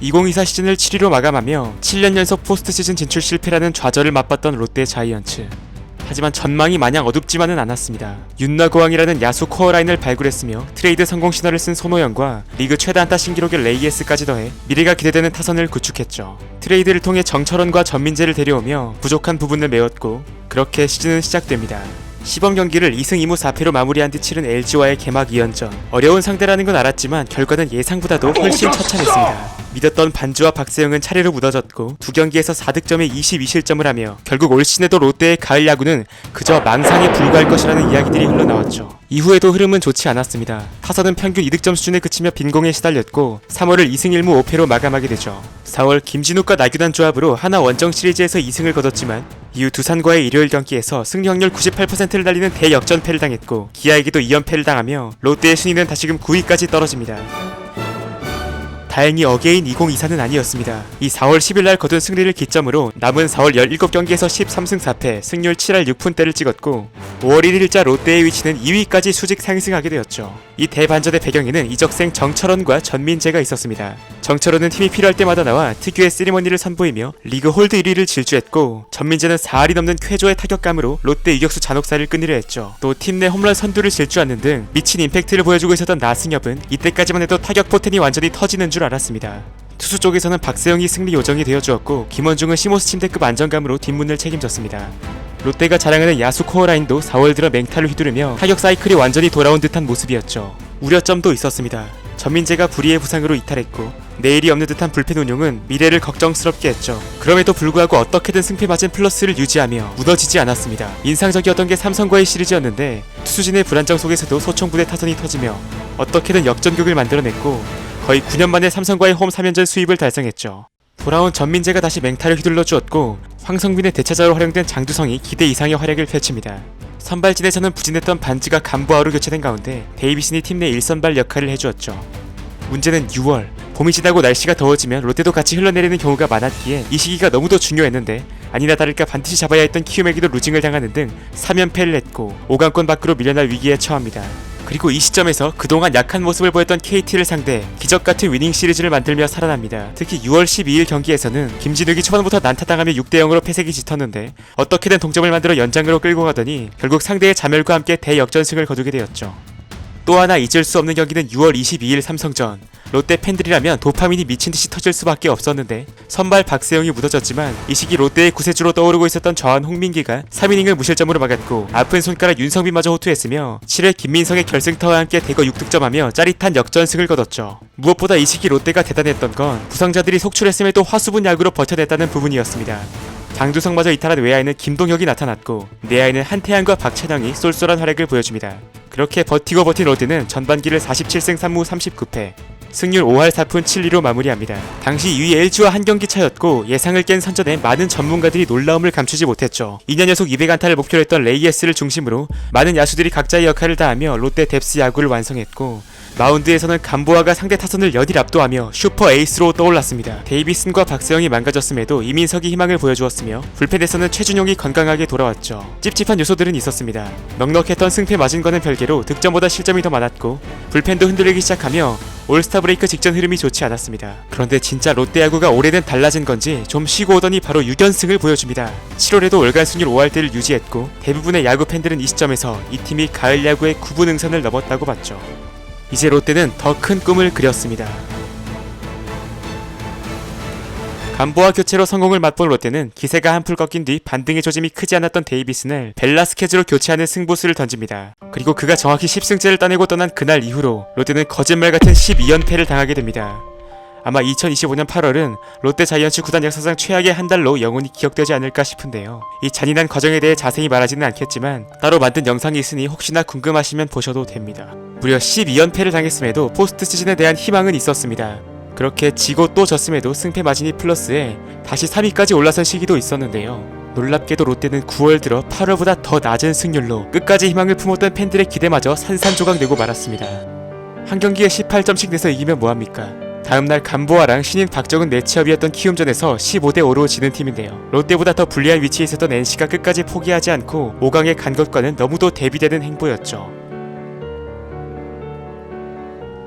2024 시즌을 7위로 마감하며 7년 연속 포스트 시즌 진출 실패라는 좌절을 맛봤던 롯데 자이언츠. 하지만 전망이 마냥 어둡지만은 않았습니다. 윤나고왕이라는 야수 코어 라인을 발굴했으며 트레이드 성공 신화를 쓴 손호영과 리그 최다 안타 신기록의 레이에스까지 더해 미래가 기대되는 타선을 구축했죠. 트레이드를 통해 정철원과 전민재를 데려오며 부족한 부분을 메웠고 그렇게 시즌은 시작됩니다. 시범 경기를 2승 2무 4패로 마무리한 뒤 치른 LG와의 개막 2연전. 어려운 상대라는 건 알았지만 결과는 예상보다도 훨씬 처참했습니다. 믿었던 반주와 박세영은 차례로 무너졌고 두 경기에서 4득점에 22실점을 하며 결국 올 시즌에도 롯데의 가을 야구는 그저 망상에 불과할 것이라는 이야기들이 흘러나왔죠. 이후에도 흐름은 좋지 않았습니다. 타선은 평균 2득점 수준에 그치며 빈공에 시달렸고 3월을 2승 1무 5패로 마감하게 되죠. 4월 김진욱과 나균환 조합으로 하나 원정 시리즈에서 2승을 거뒀지만 이후 두산과의 일요일 경기에서 승리 확률 98%를 달리는 대역전패를 당했고 기아에게도 2연패를 당하며 롯데의 순위는 다시금 9위까지 떨어집니다. 다행히 어게인 2024는 아니었습니다. 이 4월 10일날 거둔 승리를 기점으로 남은 4월 17경기에서 13승 4패, 승률 7할 6푼대를 찍었고 5월 1일자 롯데의 위치는 2위까지 수직 상승하게 되었죠. 이 대반전의 배경에는 이적생 정철원과 전민재가 있었습니다. 정철원은 팀이 필요할 때마다 나와 특유의 세리머니를 선보이며 리그 홀드 1위를 질주했고 전민재는 4할이 넘는 쾌조의 타격감으로 롯데 유격수 잔혹사를 끊으려 했죠. 또 팀 내 홈런 선두를 질주하는 등 미친 임팩트를 보여주고 있었던 나승엽은 이때까지만 해도 타격 포텐이 완전히 터지는 줄 알았습니다. 투수 쪽에서는 박세영이 승리 요정이 되어주었고 김원중은 시모스 침대급 안정감으로 뒷문을 책임졌습니다. 롯데가 자랑하는 야수 코어 라인도 4월 들어 맹타를 휘두르며 타격 사이클이 완전히 돌아온 듯한 모습이었죠. 우려점도 있었습니다. 전민재가 불의의 부상으로 이탈했고 내일이 없는 듯한 불펜 운용은 미래를 걱정스럽게 했죠. 그럼에도 불구하고 어떻게든 승패 맞은 플러스를 유지하며 무너지지 않았습니다. 인상적이었던 게 삼성과의 시리즈였는데 투수진의 불안정 속에서도 소총부대 타선이 터지며 어떻게든 역전극을 만들어냈고 거의 9년 만에 삼성과의 홈 3연전 수입을 달성했죠. 돌아온 전민재가 다시 맹타를 휘둘러 주었고 황성빈의 대차자로 활용된 장두성이 기대 이상의 활약을 펼칩니다. 선발진에서는 부진했던 반지가 간부아로 교체된 가운데 데이비슨이 팀 내 1선발 역할을 해주었죠. 문제는 6월 봄이 지나고 날씨가 더워지면 롯데도 같이 흘러내리는 경우가 많았기에 이 시기가 너무도 중요했는데 아니나 다를까 반드시 잡아야 했던 키움에게도 루징을 당하는 등 3연패를 했고 5강권 밖으로 밀려날 위기에 처합니다. 그리고 이 시점에서 그동안 약한 모습을 보였던 KT를 상대 기적같은 위닝 시리즈를 만들며 살아납니다. 특히 6월 12일 경기에서는 김진욱이 초반부터 난타당하며 6대0으로 패색이 짙었는데 어떻게든 동점을 만들어 연장으로 끌고 가더니 결국 상대의 자멸과 함께 대역전승을 거두게 되었죠. 또 하나 잊을 수 없는 경기는 6월 22일 삼성전. 롯데 팬들이라면 도파민이 미친듯이 터질 수밖에 없었는데 선발 박세영이 묻어졌지만 이 시기 롯데의 구세주로 떠오르고 있었던 좌완 홍민기가 3이닝을 무실점으로 막았고 아픈 손가락 윤성빈마저 호투했으며 7회 김민성의 결승타와 함께 대거 6득점하며 짜릿한 역전승을 거뒀죠. 무엇보다 이 시기 롯데가 대단했던 건 부상자들이 속출했음에도 화수분 야구로 버텨냈다는 부분이었습니다. 장두성마저 이탈한 외야에는 김동혁이 나타났고 내야에는 한태양과 박찬영이 쏠쏠한 활약을 보여줍니다. 그렇게 버티고 버틴 롯데는 전반기를 47승 3무 39패 승률 5할 4푼 7리로 마무리합니다. 당시 2위 LG와 한 경기 차였고 예상을 깬 선전에 많은 전문가들이 놀라움을 감추지 못했죠. 2년 연속 200안타를 목표로 했던 레이에스를 중심으로 많은 야수들이 각자의 역할을 다하며 롯데 뎁스 야구를 완성했고 마운드에서는 간보아가 상대 타선을 연일 압도하며 슈퍼 에이스로 떠올랐습니다. 데이비슨과 박세영이 망가졌음에도 이민석이 희망을 보여주었으며 불펜에서는 최준용이 건강하게 돌아왔죠. 찝찝한 요소들은 있었습니다. 넉넉했던 승패 마진과는 별개로 득점보다 실점이 더 많았고 불펜도 흔들리기 시작하며 올스타 브레이크 직전 흐름이 좋지 않았습니다. 그런데 진짜 롯데 야구가 올해는 달라진 건지 좀 쉬고 오더니 바로 6연승을 보여줍니다. 7월에도 월간 승률 5할대를 유지했고 대부분의 야구 팬들은 이 시점에서 이 팀이 가을 야구의 9분 응선을 넘었다고 봤죠. 이제 롯데는 더 큰 꿈을 그렸습니다. 간보아 교체로 성공을 맛본 롯데는 기세가 한풀 꺾인 뒤 반등의 조짐이 크지 않았던 데이비슨을 벨라스케즈로 교체하는 승부수를 던집니다. 그리고 그가 정확히 10승째를 따내고 떠난 그날 이후로 롯데는 거짓말 같은 12연패를 당하게 됩니다. 아마 2025년 8월은 롯데 자이언츠 구단 역사상 최악의 한 달로 영원히 기억되지 않을까 싶은데요. 이 잔인한 과정에 대해 자세히 말하지는 않겠지만 따로 만든 영상이 있으니 혹시나 궁금하시면 보셔도 됩니다. 무려 12연패를 당했음에도 포스트 시즌에 대한 희망은 있었습니다. 그렇게 지고 또 졌음에도 승패 마진이 플러스에 다시 3위까지 올라선 시기도 있었는데요. 놀랍게도 롯데는 9월 들어 8월보다 더 낮은 승률로 끝까지 희망을 품었던 팬들의 기대마저 산산조각내고 말았습니다. 한 경기에 18점씩 내서 이기면 뭐합니까? 다음날 간보아랑 신인 박정은 매치업이었던 키움전에서 15대5로 지는 팀인데요. 롯데보다 더 불리한 위치에 있었던 NC가 끝까지 포기하지 않고 5강에 간 것과는 너무도 대비되는 행보였죠.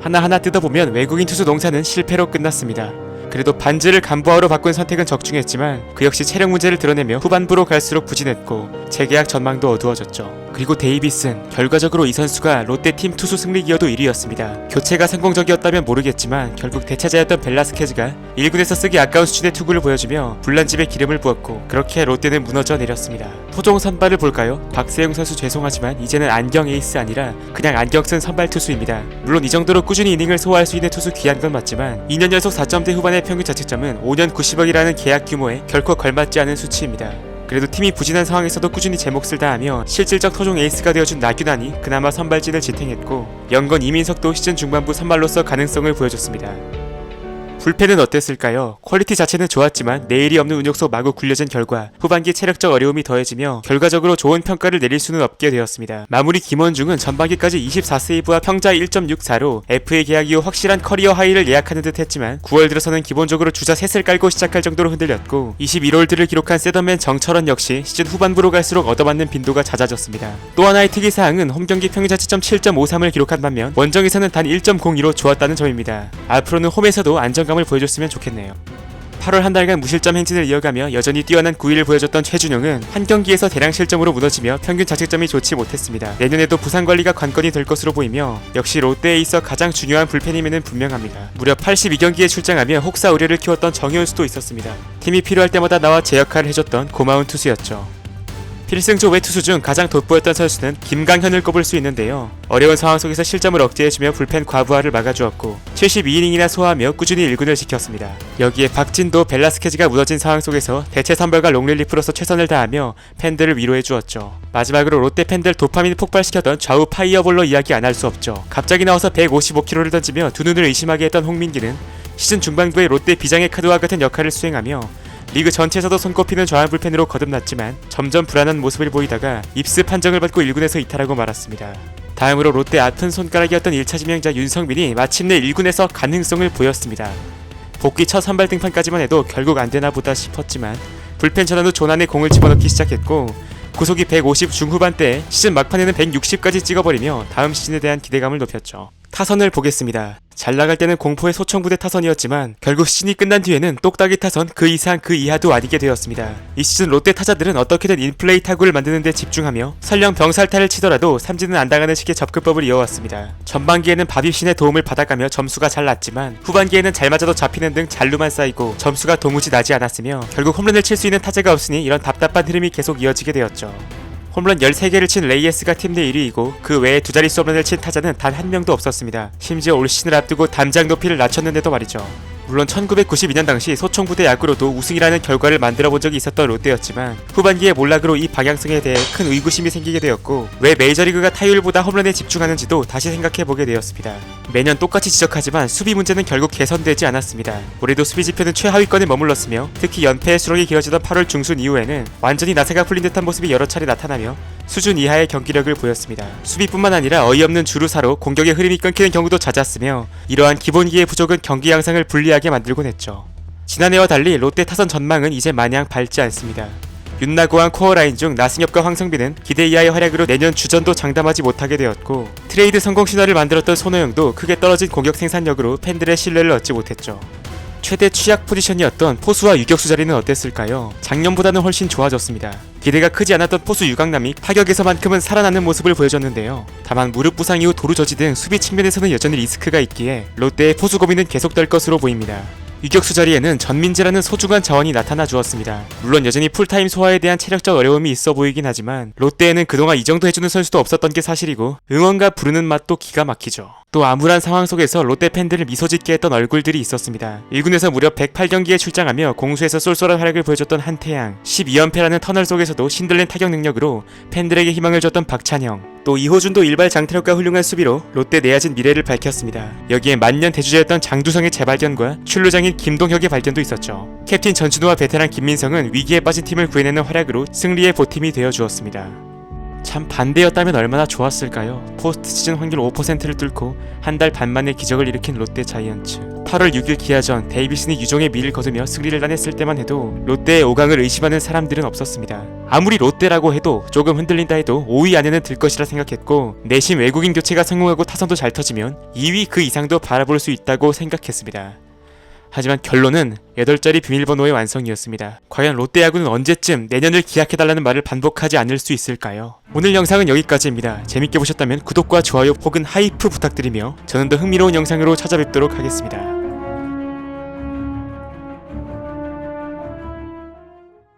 하나하나 뜯어보면 외국인 투수 농사는 실패로 끝났습니다. 그래도 반즈를 간부아로 바꾼 선택은 적중했지만 그 역시 체력 문제를 드러내며 후반부로 갈수록 부진했고 재계약 전망도 어두워졌죠. 그리고 데이비슨, 결과적으로 이 선수가 롯데팀 투수 승리 기여도 1위였습니다. 교체가 성공적이었다면 모르겠지만 결국 대차자였던 벨라스케즈가 1군에서 쓰기 아까운 수준의 투구를 보여주며 불난집에 기름을 부었고 그렇게 롯데는 무너져 내렸습니다. 토종 선발을 볼까요? 박세웅 선수 죄송하지만 이제는 안경 에이스 아니라 그냥 안경 쓴 선발 투수입니다. 물론 이 정도로 꾸준히 이닝을 소화할 수 있는 투수 귀한 건 맞지만 2년 연속 4점대 후반의 평균 자책점은 5년 90억이라는 계약 규모에 결코 걸맞지 않은 수치입니다. 그래도 팀이 부진한 상황에서도 꾸준히 제 몫을 다하며 실질적 토종 에이스가 되어준 나균환이 그나마 선발진을 지탱했고 영건 이민석도 시즌 중반부 선발로서 가능성을 보여줬습니다. 불펜은 어땠을까요? 퀄리티 자체는 좋았지만 내일이 없는 운용소 마구 굴려진 결과 후반기 체력적 어려움이 더해지며 결과적으로 좋은 평가를 내릴 수는 없게 되었습니다. 마무리 김원중은 전반기까지 24세이브와 평자 1.64로 FA 계약 이후 확실한 커리어 하이를 예약하는 듯 했지만 9월 들어서는 기본적으로 주자 셋을 깔고 시작할 정도로 흔들렸고 21홀드를 기록한 세더맨 정철원 역시 시즌 후반부로 갈수록 얻어맞는 빈도가 잦아졌습니다. 또 하나의 특이사항은 홈경기 평균 자책점 7.53을 기록한 반면 원정에서는 단 1.02로 좋았다는 점입니다. 앞으로는 홈에서도 안정감을 보여줬으면 좋겠네요. 8월 한 달간 무실점 행진을 이어가며 여전히 뛰어난 9위를 보여줬던 최준용은 한 경기에서 대량 실점으로 무너지며 평균 자책점이 좋지 못했습니다. 내년에도 부상 관리가 관건이 될 것으로 보이며 역시 롯데에 있어 가장 중요한 불펜임에는 분명합니다. 무려 82경기에 출장하며 혹사 의뢰를 키웠던 정현수도 있었습니다. 팀이 필요할 때마다 나와 제 역할을 해줬던 고마운 투수였죠. 필승조 외투수 중 가장 돋보였던 선수는 김강현을 꼽을 수 있는데요. 어려운 상황 속에서 실점을 억제해주며 불펜 과부하를 막아주었고 72이닝이나 소화하며 꾸준히 1군을 지켰습니다. 여기에 박진도 벨라스케즈가 무너진 상황 속에서 대체 선발과 롱릴리프로서 최선을 다하며 팬들을 위로해주었죠. 마지막으로 롯데 팬들 도파민 폭발시켰던 좌우 파이어볼로 이야기 안 할 수 없죠. 갑자기 나와서 155km를 던지며 두 눈을 의심하게 했던 홍민기는 시즌 중반부에 롯데 비장의 카드와 같은 역할을 수행하며 리그 전체에서도 손꼽히는 좌완 불펜으로 거듭났지만 점점 불안한 모습을 보이다가 입스 판정을 받고 1군에서 이탈하고 말았습니다. 다음으로 롯데 아픈 손가락이었던 1차 지명자 윤성민이 마침내 1군에서 가능성을 보였습니다. 복귀 첫 선발 등판까지만 해도 결국 안되나 보다 싶었지만 불펜 전환 후 조난에 공을 집어넣기 시작했고 구속이 150 중후반대에 시즌 막판에는 160까지 찍어버리며 다음 시즌에 대한 기대감을 높였죠. 타선을 보겠습니다. 잘 나갈 때는 공포의 소총부대 타선이었지만 결국 시즌이 끝난 뒤에는 똑딱이 타선 그 이상 그 이하도 아니게 되었습니다. 이 시즌 롯데 타자들은 어떻게든 인플레이 타구를 만드는 데 집중하며 설령 병살타를 치더라도 삼진은 안 당하는 식의 접근법을 이어왔습니다. 전반기에는 바비신의 도움을 받아가며 점수가 잘 났지만 후반기에는 잘 맞아도 잡히는 등 잔루만 쌓이고 점수가 도무지 나지 않았으며 결국 홈런을 칠 수 있는 타자가 없으니 이런 답답한 흐름이 계속 이어지게 되었죠. 홈런 13개를 친 레이에스가 팀 내 1위이고 그 외에 두 자릿수 홈런을 친 타자는 단 한 명도 없었습니다. 심지어 올 시즌을 앞두고 담장 높이를 낮췄는데도 말이죠. 물론 1992년 당시 소총부대 야구로도 우승이라는 결과를 만들어본 적이 있었던 롯데였지만 후반기에 몰락으로 이 방향성에 대해 큰 의구심이 생기게 되었고 왜 메이저리그가 타율보다 홈런에 집중하는지도 다시 생각해보게 되었습니다. 매년 똑같이 지적하지만 수비 문제는 결국 개선되지 않았습니다. 올해도 수비 지표는 최하위권에 머물렀으며 특히 연패의 수록이 길어지던 8월 중순 이후에는 완전히 나세가 풀린 듯한 모습이 여러 차례 나타나며 수준 이하의 경기력을 보였습니다. 수비뿐만 아니라 어이없는 주루사로 공격의 흐름이 끊기는 경우도 잦았으며 이러한 기본기의 부족은 경기 양상을 불리하게 만들곤 했죠. 지난해와 달리 롯데 타선 전망은 이제 마냥 밝지 않습니다. 윤나고한 코어라인 중 나승엽과 황성빈은 기대 이하의 활약으로 내년 주전도 장담하지 못하게 되었고 트레이드 성공 신화를 만들었던 손호영도 크게 떨어진 공격 생산력으로 팬들의 신뢰를 얻지 못했죠. 최대 취약 포지션이었던 포수와 유격수 자리는 어땠을까요? 작년보다는 훨씬 좋아졌습니다. 기대가 크지 않았던 포수 유강남이 타격에서만큼은 살아나는 모습을 보여줬는데요. 다만 무릎 부상 이후 도루 저지 등 수비 측면에서는 여전히 리스크가 있기에 롯데의 포수 고민은 계속될 것으로 보입니다. 유격수 자리에는 전민재라는 소중한 자원이 나타나 주었습니다. 물론 여전히 풀타임 소화에 대한 체력적 어려움이 있어 보이긴 하지만 롯데에는 그동안 이 정도 해주는 선수도 없었던 게 사실이고 응원가 부르는 맛도 기가 막히죠. 또 암울한 상황 속에서 롯데 팬들을 미소짓게 했던 얼굴들이 있었습니다. 1군에서 무려 108경기에 출장하며 공수에서 쏠쏠한 활약을 보여줬던 한태양, 12연패라는 터널 속에서도 신들린 타격 능력으로 팬들에게 희망을 줬던 박찬형, 또 이호준도 일발 장타력과 훌륭한 수비로 롯데 내야진 미래를 밝혔습니다. 여기에 만년 대주자였던 장두성의 재발견과 출루장인 김동혁의 발견도 있었죠. 캡틴 전준우와 베테랑 김민성은 위기에 빠진 팀을 구해내는 활약으로 승리의 보탬이 되어주었습니다. 참 반대였다면 얼마나 좋았을까요? 포스트 시즌 확률 5%를 뚫고 한 달 반 만에 기적을 일으킨 롯데 자이언츠. 8월 6일 기아전 데이비슨이 유종의 미를 거두며 승리를 따냈을 때만 해도 롯데의 5강을 의심하는 사람들은 없었습니다. 아무리 롯데라고 해도 조금 흔들린다 해도 5위 안에는 들 것이라 생각했고 내심 외국인 교체가 성공하고 타선도 잘 터지면 2위 그 이상도 바라볼 수 있다고 생각했습니다. 하지만 결론은 8자리 비밀번호의 완성이었습니다. 과연 롯데야구는 언제쯤 내년을 기약해달라는 말을 반복하지 않을 수 있을까요? 오늘 영상은 여기까지입니다. 재밌게 보셨다면 구독과 좋아요 혹은 하이프 부탁드리며 저는 더 흥미로운 영상으로 찾아뵙도록 하겠습니다.